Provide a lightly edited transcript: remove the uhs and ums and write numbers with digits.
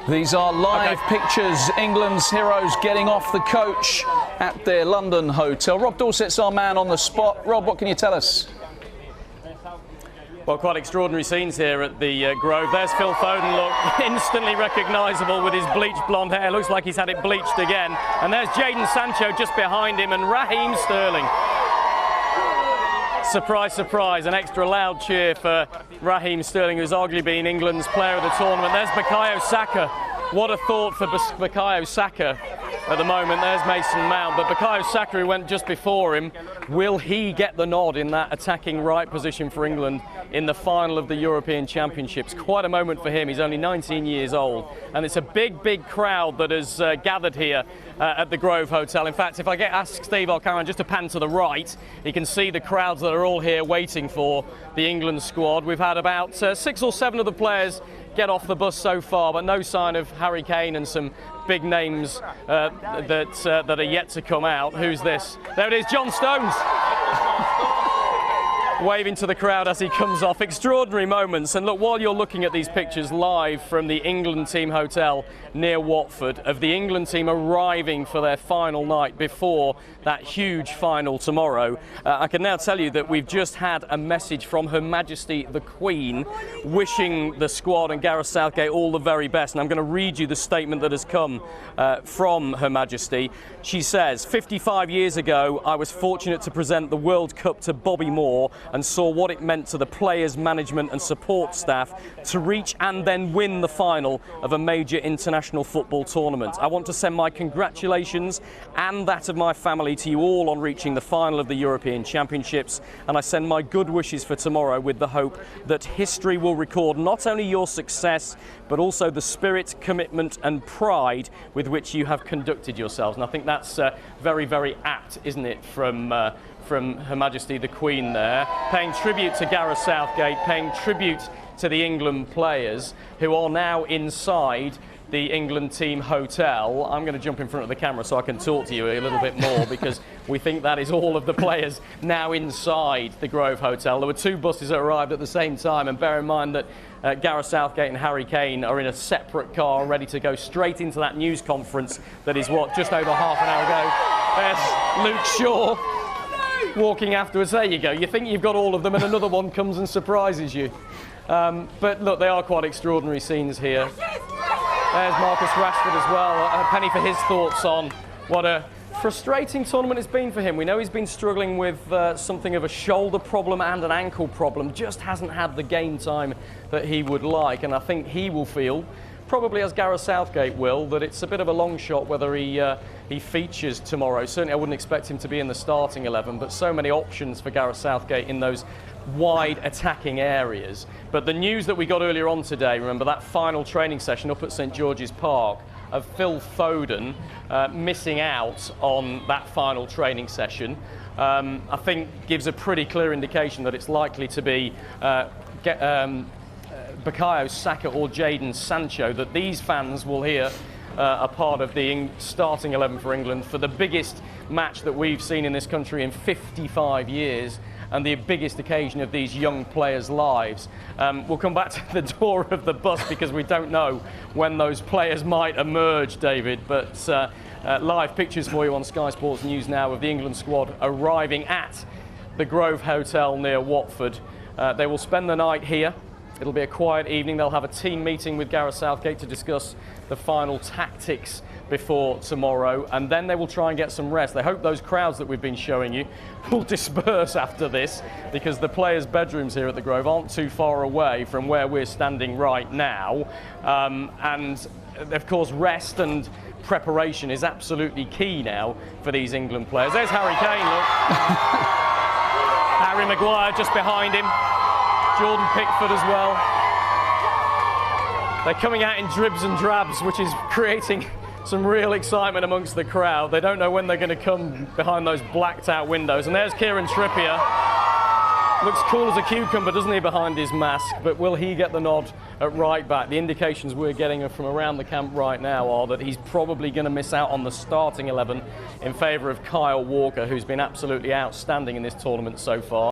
These are live pictures. England's heroes getting off the coach at their London hotel. Rob Dorsett's our man on the spot. Rob, what can you tell us? Well, quite extraordinary scenes here at the Grove. There's Phil Foden, look, instantly recognisable with his bleached blonde hair. Looks like he's had it bleached again. And there's Jadon Sancho just behind him, and Raheem Sterling. Surprise, surprise, an extra loud cheer for Raheem Sterling, who's arguably been England's player of the tournament. There's Bukayo Saka. What a thought for Bukayo Saka at the moment. There's Mason Mount, but Bukayo Saka, who went just before him, will he get the nod in that attacking right position for England in the final of the European Championships? Quite a moment for him. He's only 19 years old, and it's a big, big crowd that has gathered here at the Grove Hotel. In fact, if I ask Steve O'Callaghan just to pan to the right, you can see the crowds that are all here waiting for the England squad. We've had about 6 or 7 of the players get off the bus so far, but no sign of Harry Kane and some big names that are yet to come out. Who's this? There it is, John Stones. Waving to the crowd as he comes off. Extraordinary moments. And look, while you're looking at these pictures live from the England team hotel near Watford, of the England team arriving for their final night before that huge final tomorrow, I can now tell you that we've just had a message from Her Majesty the Queen wishing the squad and Gareth Southgate all the very best. And I'm going to read you the statement that has come from Her Majesty. She says, 55 years ago, I was fortunate to present the World Cup to Bobby Moore and saw what it meant to the players, management and support staff to reach and then win the final of a major international football tournament. I want to send my congratulations and that of my family to you all on reaching the final of the European Championships, and I send my good wishes for tomorrow with the hope that history will record not only your success but also the spirit, commitment and pride with which you have conducted yourselves. And I think that's very, very apt, isn't it, from Her Majesty the Queen there, paying tribute to Gareth Southgate, paying tribute to the England players who are now inside the England team hotel. I'm going to jump in front of the camera so I can talk to you a little bit more, because we think that is all of the players now inside the Grove Hotel. There were 2 buses that arrived at the same time, and bear in mind that Gareth Southgate and Harry Kane are in a separate car ready to go straight into that news conference that is, just over half an hour ago. There's Luke Shaw walking afterwards. There you go. You think you've got all of them and another one comes and surprises you. But look, they are quite extraordinary scenes here. There's Marcus Rashford as well. A penny for his thoughts on what a frustrating tournament it's been for him. We know he's been struggling with something of a shoulder problem and an ankle problem. Just hasn't had the game time that he would like. And I think he will feel, probably as Gareth Southgate will, that it's a bit of a long shot whether he features tomorrow. Certainly I wouldn't expect him to be in the starting 11, but so many options for Gareth Southgate in those wide attacking areas. But the news that we got earlier on today, remember that final training session up at St George's Park, of Phil Foden missing out on that final training session, I think gives a pretty clear indication that it's likely to be Bukayo Saka or Jadon Sancho that these fans will hear a part of the starting 11 for England for the biggest match that we've seen in this country in 55 years and the biggest occasion of these young players' lives. We'll come back to the door of the bus because we don't know when those players might emerge, David, but live pictures for you on Sky Sports News now of the England squad arriving at the Grove Hotel near Watford. They will spend the night here. It'll be a quiet evening. They'll have a team meeting with Gareth Southgate to discuss the final tactics before tomorrow, and then they will try and get some rest. They hope those crowds that we've been showing you will disperse after this, because the players' bedrooms here at the Grove aren't too far away from where we're standing right now. And of course, rest and preparation is absolutely key now for these England players. There's Harry Kane, look. Harry Maguire just behind him. Jordan Pickford as well. They're coming out in dribs and drabs, which is creating some real excitement amongst the crowd. They don't know when they're going to come behind those blacked out windows. And there's Kieran Trippier. Looks cool as a cucumber, doesn't he, behind his mask? But will he get the nod at right back? The indications we're getting from around the camp right now are that he's probably going to miss out on the starting 11 in favour of Kyle Walker, who's been absolutely outstanding in this tournament so far.